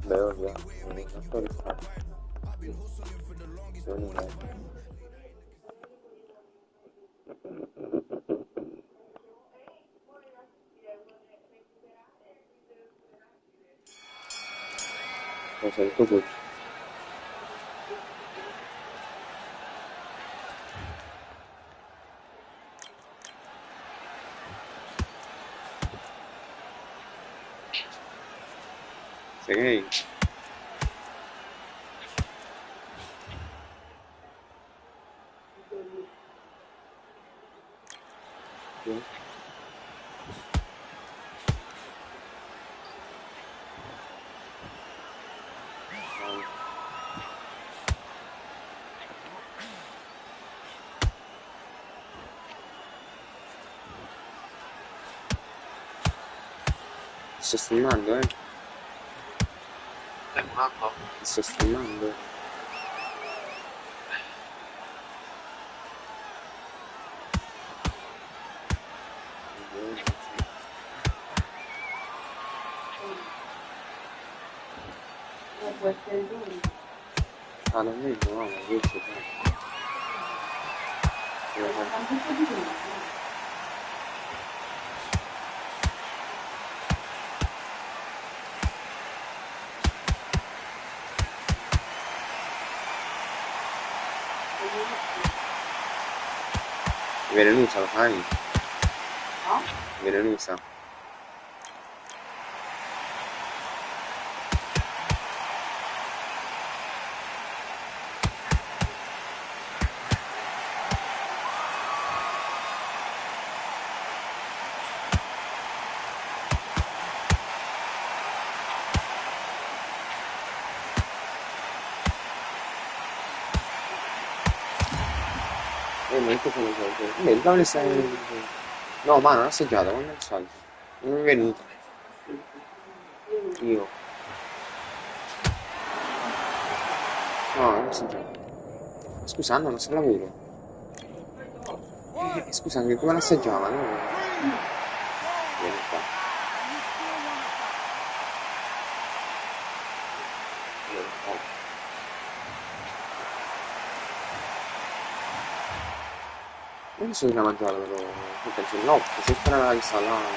veo ya, non sto rifacendo. Lo sento qui. Sei sto streamando, sto streamando. Ah, non vedo, no, ma riesci a Velenusa lo fai? No? Velenusa. Ma che sono cose? Beh, dove stai? No, ma non ho assaggiato, quando è stato? Non è venuto. Io. No, non ho assaggiato. Scusa, Anna, non sta al lavoro. Scusa, che come l'assaggiava? No? Vieni qua. Vieni qua. Non so se la mangiare, però. Io penso di no, perché se farà la insalata.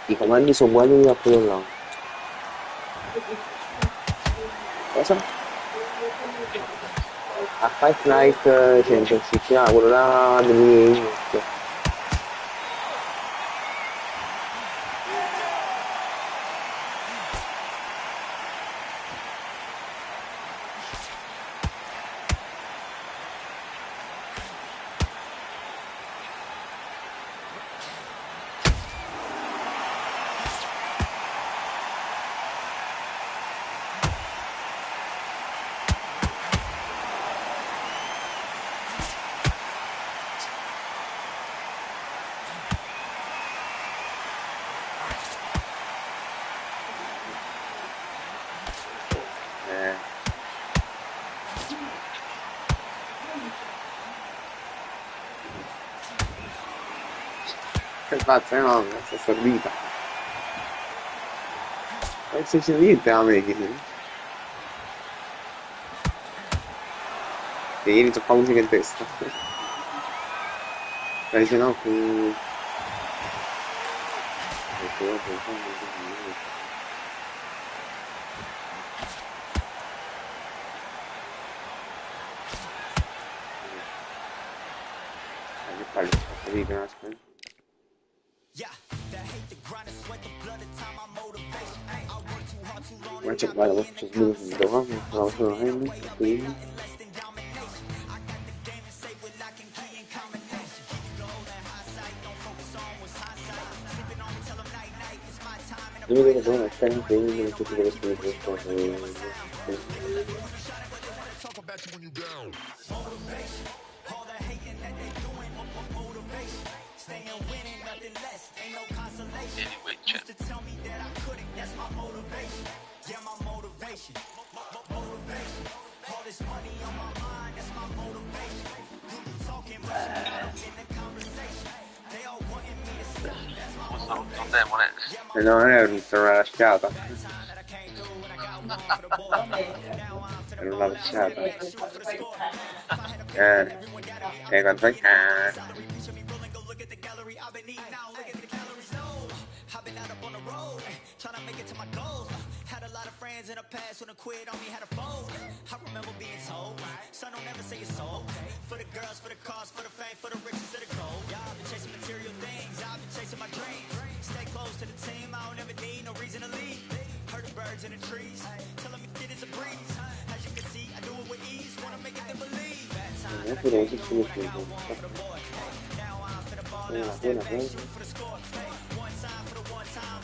I comandi sono uguali a quello là. Cosa? A Fight Night Championship, ah, quello là dell'inizio. Che pazzo, no, si è servita. Ma se c'è niente a me che ieri c'ho musica in testa. Dice no, più... che parli? Capito, aspetta. Ma c'è guarda, c'è sbucato, no? Sono quindi... Io vedo che devono essere impegni non tutti delle sue cose. un demone. Se no, non è una lasciata. È una lasciata. Quando fai... Trying to make it to my goals. Had a lot of friends in the past when I quit on me, had a fold. I remember being told, son, don't ever say it's so. For the girls, for the cars, for the fame, for the riches, for the gold. Yeah, I've been chasing material things, I've been chasing my dreams. Stay close to the team, I don't ever need no reason to leave. Heard the birds in the trees, telling me it is a breeze. As you can see, I do it with ease, wanna make it them believe. Bad time, I can't go, I got one for the boy. Now I'm finna ball out, step back, shoot for the score. One time for the one time,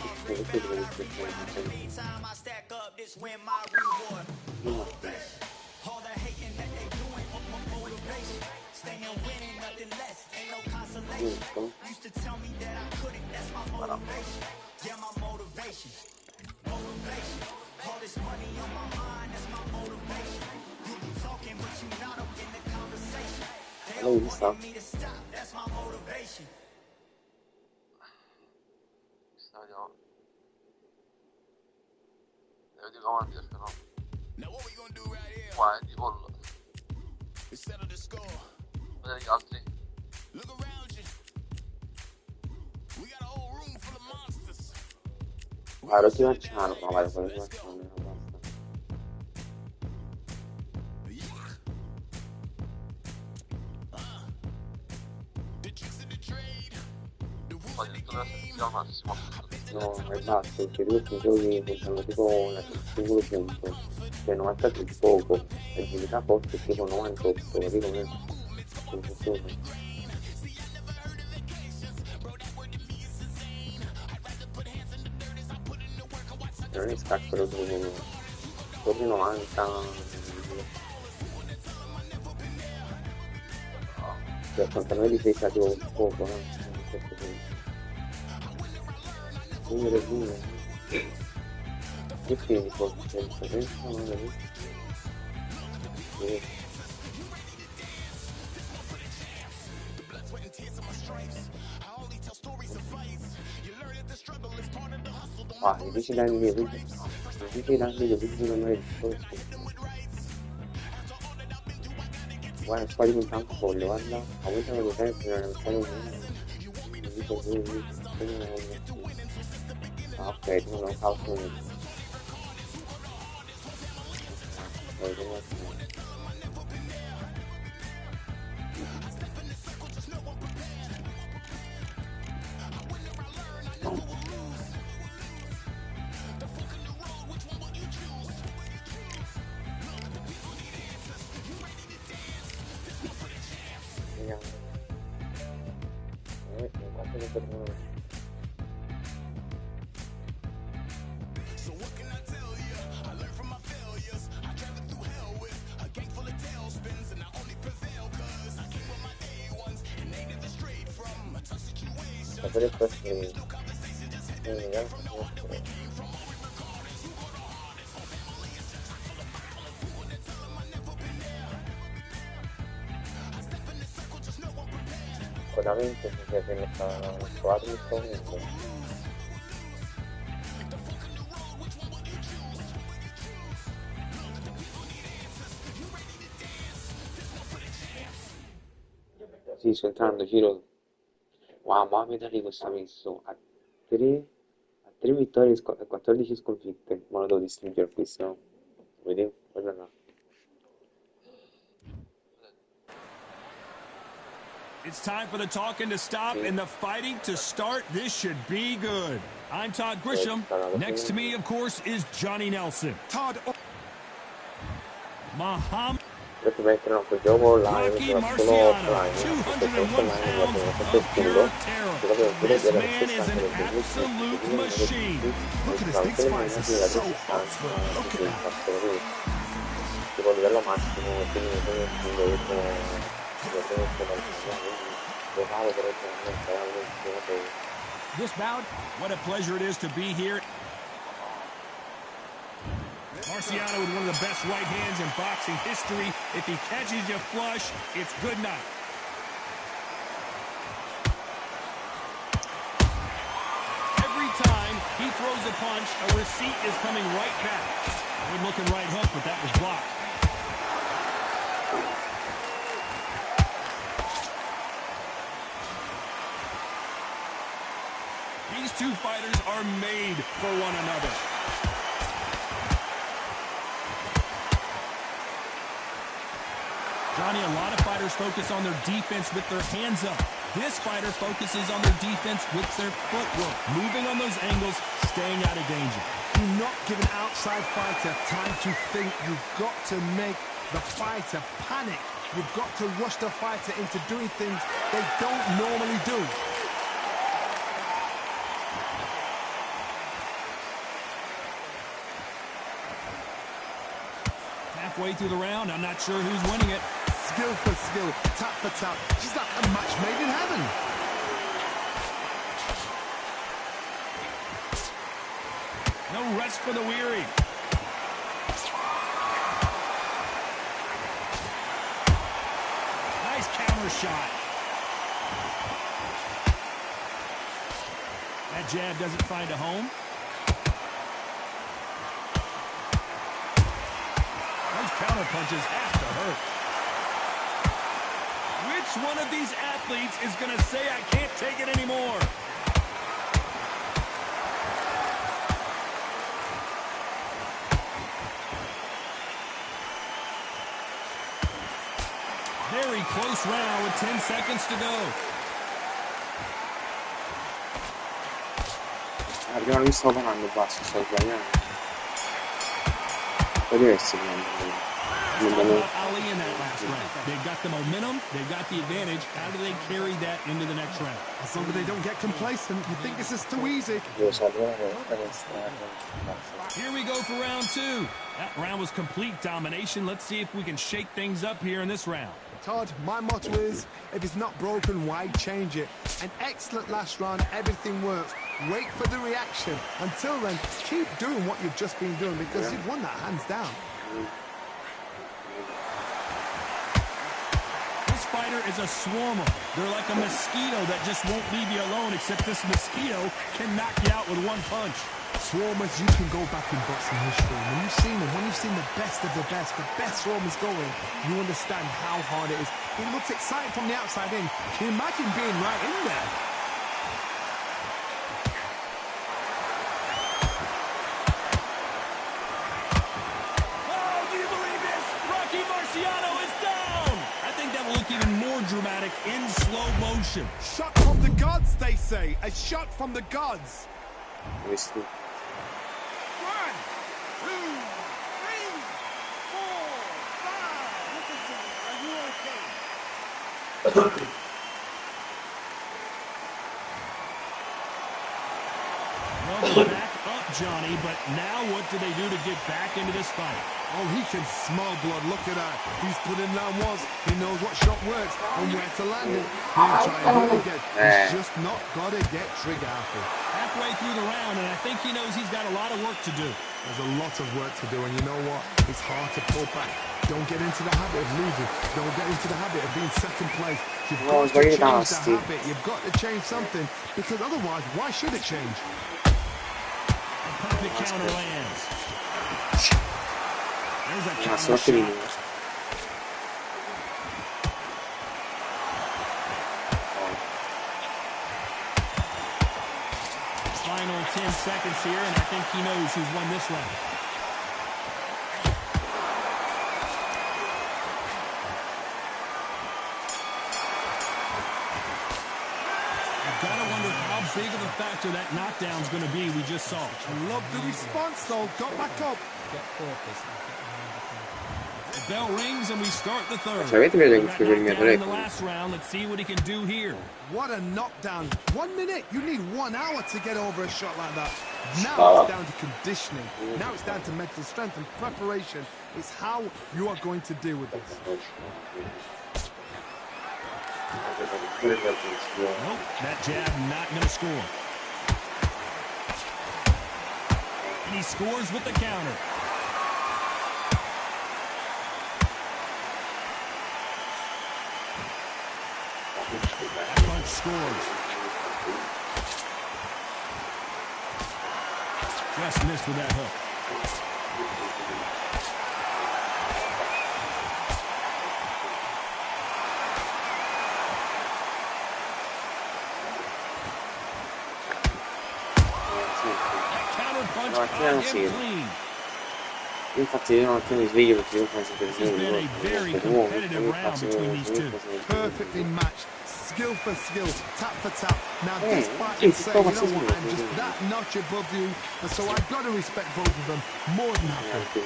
meantime, I stack up, this win my reward. Motivation. All the hating that they doing, motivation. Staying winning, nothing less, ain't no consolation. Used to tell me that I couldn't, that's my motivation. Yeah, my motivation. Motivation. All this money on my mind, that's my motivation. You be talking, but you not up in the conversation. They all wanting me to stop, that's my motivation. Devo dire avanti perché no. Now what we gonna do right here? Qua è di pollo. Is settle the score. Vedete gli altri? Look around you. We got a whole room full of monsters. Lo ti facciano, ma vai, lo ti facciano, basta. The tricks of the trade. The rules Poi of the tutto game. al massimo. No, è basso, perché questi giochi contano tipo un singolo punto. Cioè 93 di poco, e di metà forte è tipo 98, capito? Non è scacco, lo trovo sopra 90, cioè contano di difesa tipo poco, no? Numero 2. Che quindi forse penso non è visto. I 10 anni di vita, 10 anni di vita non è disposto. Guarda, qua di un campo folle, guarda, aumenta la potenza, non è stato ok, tu non causa niente. So what can I tell you? I learned from my failures. I traveled through hell with a gang full of tailspins, and I only prevail cause I came with my A1s, and they never strayed from a tough situation. There's no conversation, just head to the game from the heart that we came from. All we regardless, who go the hardest? All family is just top full of ballers. Who wouldn't tell them I never been there? I step in the circle, just know I'm prepared. Sicuramente si è messa trovate in questo momento. Sì, sto entrando, Ciro. Wow, Mohamed Ali questo ha messo a 3 vittorie e 14 sconfitte. Ma lo devo distruggere questo. Vedi? Guarda là. It's time for the talking to stop and the fighting to start. This should be good. I'm Todd Grisham. Next to me, of course, is Johnny Nelson. Todd. Muhammad. Adesso mettono quel gioco online, Rocky solo Marciano, offline, 201 online, pounds of pure terror. This man is an absolute machine. Look at his big spine, he's so awesome. Look at that. tipo a livello massimo, quindi This bout, what a pleasure it is to be here. Marciano with one of the best right hands in boxing history. If he catches you flush, it's good night. throws a punch, a receipt is coming right back. Good looking right hook, but that was blocked. These two fighters are made for one another. Johnny, a lot of fighters focus on their defense with their hands up. This fighter focuses on their defense with their footwork, moving on those angles, staying out of danger. Do not give an outside fighter time to think. You've got to make the fighter panic. You've got to rush the fighter into doing things they don't normally do. Halfway through the round, I'm not sure who's winning it. Skill for skill, tap for tap. She's like a match made in heaven. No rest for the weary. Nice counter shot. That jab doesn't find a home. Those counter punches have to hurt. Which one of these athletes is going to say, I can't take it anymore? Very close round with 10 seconds to go. Abbiamo visto parlando il basso, sto sbagliando. Poi deve essere Ali in that last round. They've got the momentum, they've got the advantage. How do they carry that into the next round? As long as they don't get complacent, you think this is too easy. Here we go for round two. That round was complete domination. Let's see if we can shake things up here in this round. Todd, my motto is, if it's not broken, why change it? An excellent last round, everything works. Wait for the reaction. Until then, keep doing what you've just been doing because you've won that hands down. This fighter is a swarmer. They're like a mosquito that just won't leave you alone, except this mosquito can knock you out with one punch. Swarmers, you can go back in boxing history. When you've seen them, when you've seen the best of the best swarmers going, you understand how hard it is. It looks exciting from the outside in. Can you imagine being right in there? Oh, do you believe this? Rocky Marciano is down! I think that will look even more dramatic in slow motion. Shot from the gods, they say. A shot from the gods. Questo. 1, 2, 3, 4, 5. Listen to me. Are you okay? Well, they're back up, Johnny, but now what do they do to get back into this fight? Oh, he can smell blood. Look at that. He's put in down once. He knows what shot works and where to land it. He'll try and do it again. He's just not got to get trigger happy. Halfway through the round, and I think he knows he's got a lot of work to do. There's a lot of work to do, and you know what? It's hard to pull back. Don't get into the habit of losing. Don't get into the habit of being second place. You've got to change the habit. You've got to change something, because otherwise, why should it change? Perfect counter lands. There's a counter Sono shot. finito. Final 10 seconds here, and I think he knows who's won this round. I've got to wonder how big of a factor that knockdown's going to be we just saw. I love the response, though. Got back up. The bell rings, and we start the third. Avete vedo He che got scrive il knocked mio down in the telefono? last round. Let's see what he can do here. What a knockdown. 1 minute. You need 1 hour to get over a shot like that. Now it's down to conditioning. Now it's down to mental strength and preparation. It's how you are going to deal with this. Nope, that jab not going to score. And he scores with the counter. That punch scores. Just missed with that hook. Counter punch on him clean. Infatti io non mi sveglio perché io penso che This has been a very competitive round between these two. Perfectly matched, skill for skill, tap for tap. Now this fight is saying, you know what, I'm just that notch above you, and so I've got to respect both of them more than happy.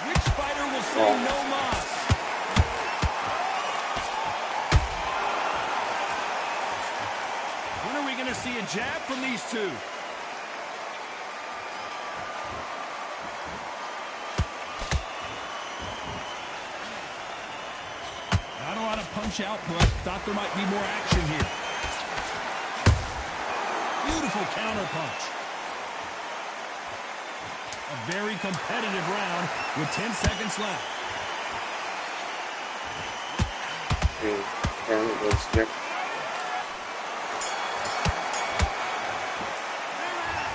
Which fighter will say no mas? When are we going to see a jab from these two? Not a lot of punch output. Thought there might be more action here. Beautiful counter punch. A very competitive round with 10 seconds left.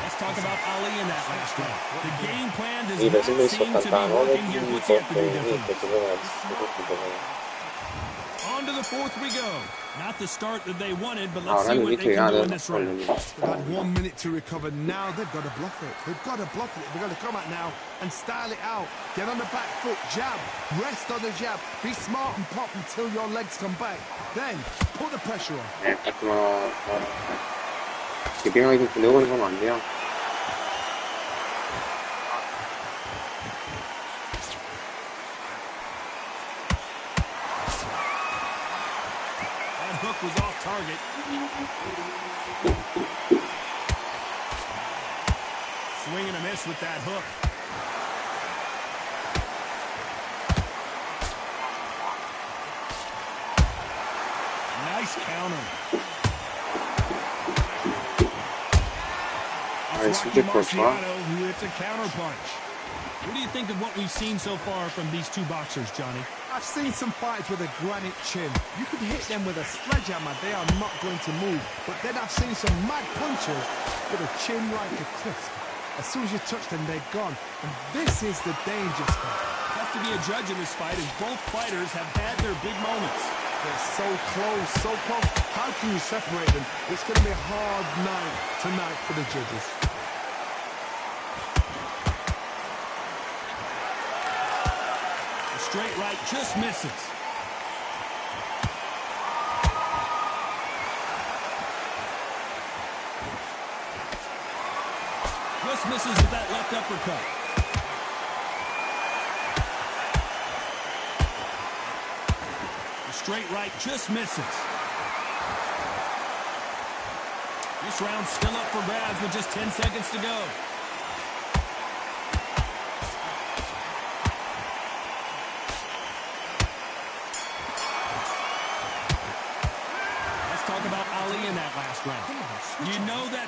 Let's talk about Ali in that last round. The game plan does not seem to be working here. What's he have to do differently? On to the fourth we go. Not the start that they wanted, but let's see what they can do in this round. They've had 1 minute to recover. Now they've got to bluff it. They've got to bluff it. They've got to come out now and style it out. Get on the back foot, jab, rest on the jab. Be smart and pop until your legs come back. Then put the pressure on. Che prima di tutto devo i comandi, no? That hook was off target. Swing and a miss with that hook. Nice counter. Rocky Marciano, who hits a counter punch. What do you think of what we've seen so far from these two boxers, Johnny? I've seen some fights with a granite chin. You could hit them with a sledgehammer, they are not going to move. But then I've seen some mad punchers with a chin like a cliff. As soon as you touch them, they're gone. And this is the danger spot. Tough to be a judge in this fight, as both fighters have had their big moments. They're so close, so close. How can you separate them? It's going to be a hard night tonight for the judges. Straight right just misses. Just misses with that left uppercut. The straight right just misses. This round's still up for grabs with just 10 seconds to go. In that last round. You know that.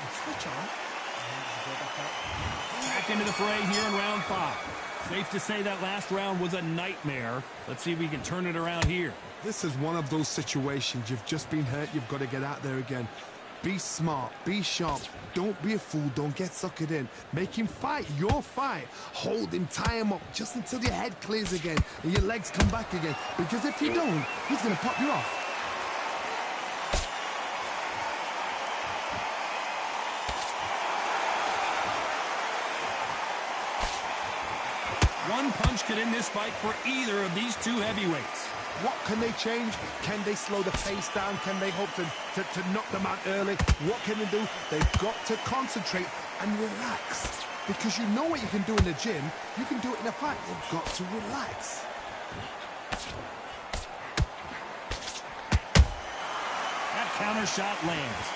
Back into the fray here in round 5. Safe to say that last round was a nightmare. Let's see if we can turn it around here. This is one of those situations. You've just been hurt. You've got to get out there again. Be smart. Be sharp. Don't be a fool. Don't get suckered in. Make him fight your fight. Hold him. Tie him up just until your head clears again and your legs come back again. Because if you don't, he's going to pop you off. One punch could end this fight for either of these two heavyweights. What can they change? Can they slow the pace down? Can they hope to knock them out early? What can they do? They've got to concentrate and relax. Because you know what you can do in the gym, you can do it in a fight. They've got to relax. That counter shot lands.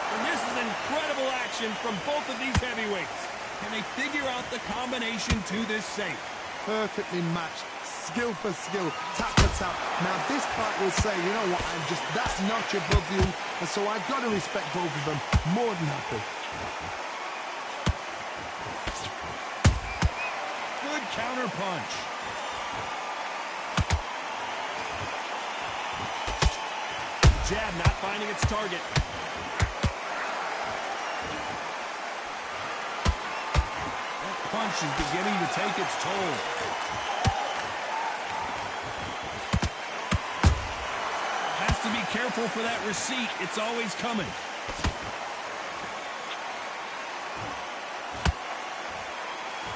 And this is incredible action from both of these heavyweights. Can they figure out the combination to this safe? Perfectly matched, skill for skill, tap for tap. Now this fight will say, you know what, I'm just that notch above you, and so I've got to respect both of them more than happy. Good counter punch. jab not finding its target. That punch is beginning to take its toll. Has to be careful for that receipt. It's always coming.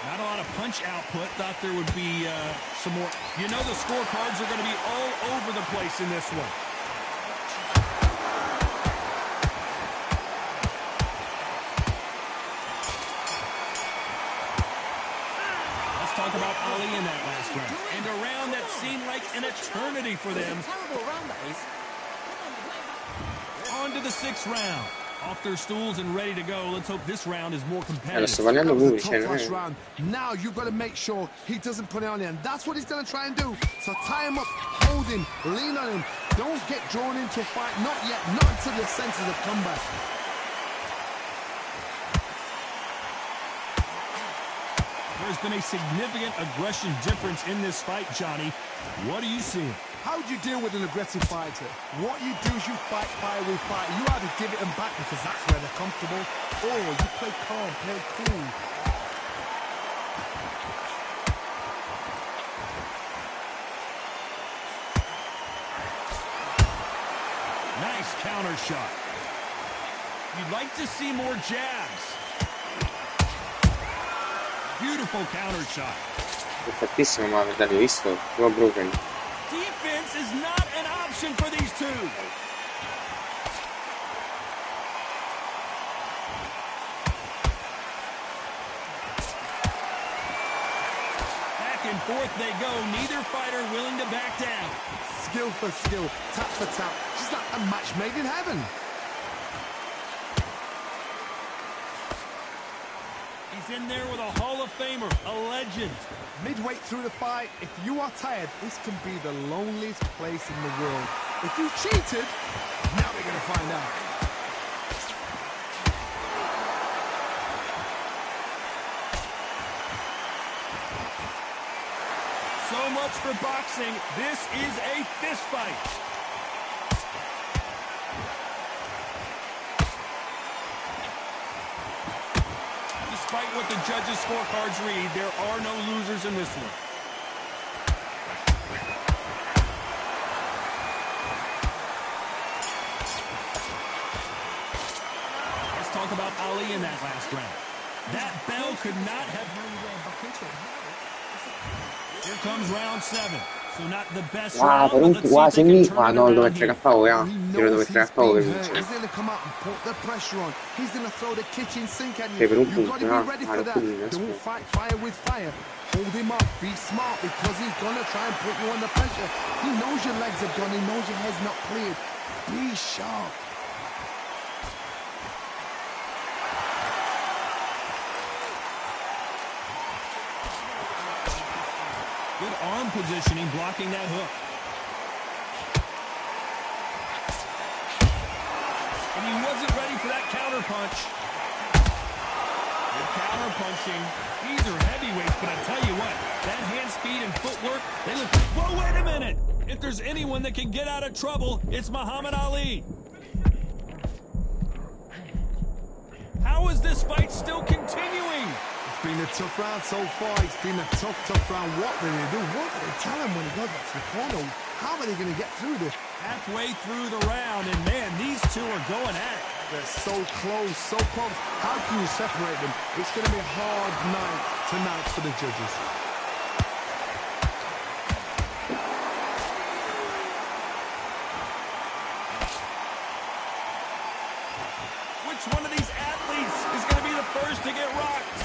Not a lot of punch output. Thought there would be some more. You know the scorecards are going to be all over the place in this one. Let's talk about Ali in that last round. And a round that seemed like an eternity for them. On to the 6th round. Off their stools and ready to go. Let's hope this round is more competitive. Now you've got to make sure he doesn't put it on you, and that's what he's going to try and do. So tie him up, hold him, lean on him. Don't get drawn into a fight. Not yet. Not until your senses have come back. There's been a significant aggression difference in this fight, Johnny. What are you seeing? How do you deal with an aggressive fighter? What you do is you fight fire with fire. You either give it them back because that's where they're comfortable, or you play calm, play cool. Nice counter shot. You'd like to see more jabs. Beautiful counter shot. Fortissimo, ma l'avete visto? Come broken. Defense is not an option for these two. Back and forth they go. Neither fighter willing to back down. Skill for skill, tap for tap. Just like a match made in heaven. He's in there with a Hall of Famer, a legend. Midway through the fight, if you are tired, this can be the loneliest place in the world. If you cheated, now we're going to find out. So much for boxing. This is a fist fight. Despite what the judges' scorecards read, there are no losers in this one. Let's talk about Ali in that last round. That bell could not have... Here comes round 7. So not the best round, but let's see if they can turn it around here. Tiro dove 3-KO per vincere. He's going to come out and put the pressure on. He's going to throw the kitchen sink at Sì, you. per un You've got punto, to no? be ready for that. Don't fight fire with fire. Hold him up. Be smart because he's going to try and put you under pressure. He knows your legs are gone. He knows your head's not cleared. Be sharp. Good arm positioning, blocking that hook. And he wasn't ready for that counter punch. Good counter punching. These are heavyweights, but I tell you what, that hand speed and footwork, they look... Whoa, wait a minute! If there's anyone that can get out of trouble, it's Muhammad Ali. How is this fight still continuing? It's been a tough round so far. It's been a tough round. What do they do? What do they tell him when he goes back to the corner? How are they going to get through this? Halfway through the round, and man, these two are going at it. They're so close, so close. How can you separate them? It's going to be a hard night tonight for the judges. Which one of these athletes is going to be the first to get rocked?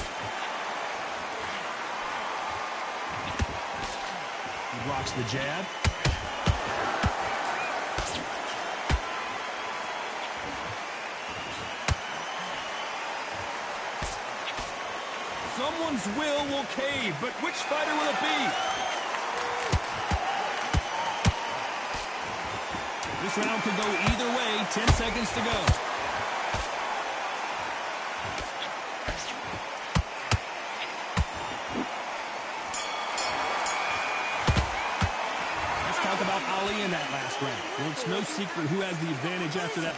He blocks the jab. Someone's will cave, but which fighter will it be? This round could go either way. 10 seconds to go. Let's talk about Ali in that last round. Well, it's no secret who has the advantage after that.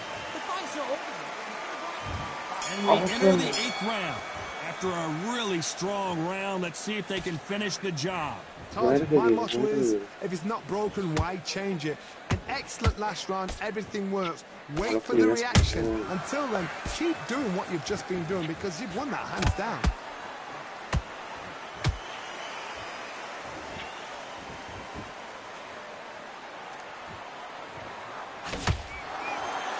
And we enter the 8th round. After a really strong round, let's see if they can finish the job. Todd, my motto is, if it's not broken, why change it? An excellent last round, everything works. Wait for the reaction. Until then, keep doing what you've just been doing because you've won that hands down.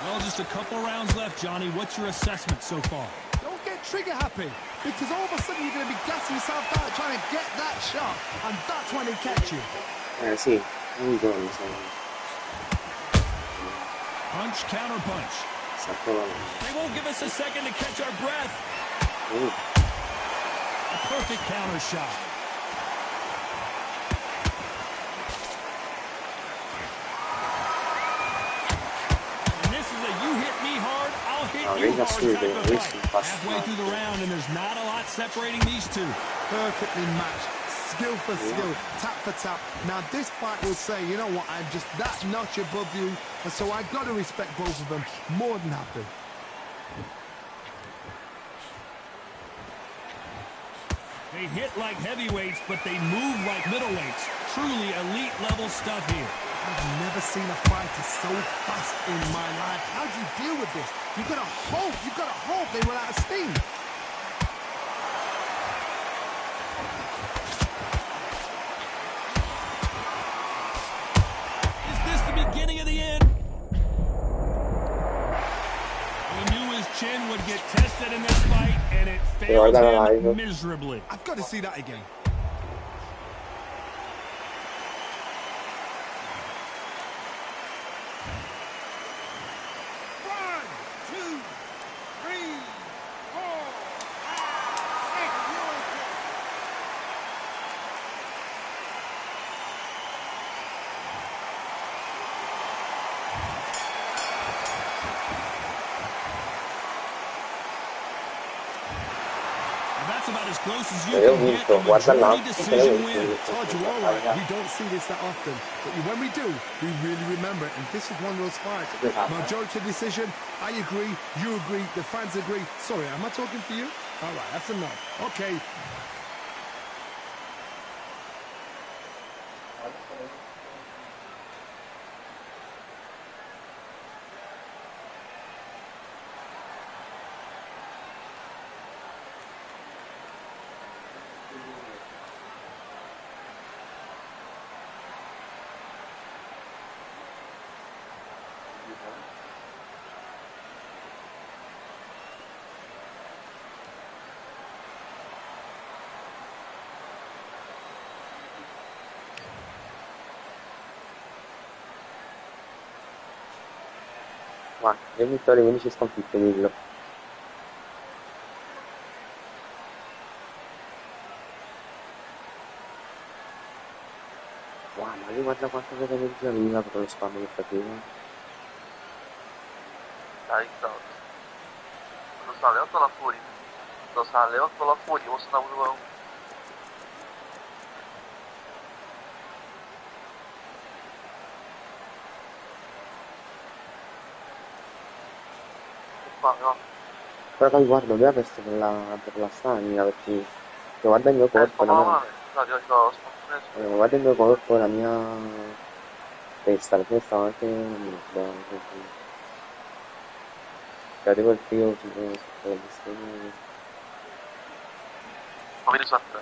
Well, just a couple rounds left, Johnny. What's your assessment so far? Don't get trigger happy, because all of a sudden you're going to be gassing yourself out trying to get that shot, and that's when he catch you. Sì, non sono. Punch, counter punch. They won't give us a second to catch our breath. A perfect counter shot. You hit me hard, I'll hit you hard type of fight. Halfway through the round, and there's not a lot separating these two. Perfectly matched. Skill for skill, tap for tap. Now this fight will say, you know what, I'm just that notch above you, and so I've got to respect both of them. More than happy. They hit like heavyweights, but they move like middleweights. Truly elite level stuff here. I've never seen a fighter so fast in my life. How do you deal with this? You've got to hope they run out of steam. Is this the beginning of the end? He knew his chin would get tested in this fight, and it failed him miserably. I've got to see that again. That's about as close as you can get a majority decision win. Todd, you're all right. We don't see this that often. But when we do, we really remember it. And this is one of those fights. Majority decision, I agree, you agree, the fans agree. Sorry, am I talking for you? All right, that's enough. Okay. Ma, 3 vittorie, 15 sconfitte, dillo. Wow, ma lui guarda quanta potenza aveva per lo spam che faceva. Dai, lo sta alle 8 là fuori. Lo sta alle 8 là fuori, posso andare pure. No. Però poi guarda, lui ha perso per la stamina, perché guarda il mio corpo, guarda il mio corpo, la mia testa, perché stavo anche bene, cadevo il filo su quella questione. Ma mi risulta.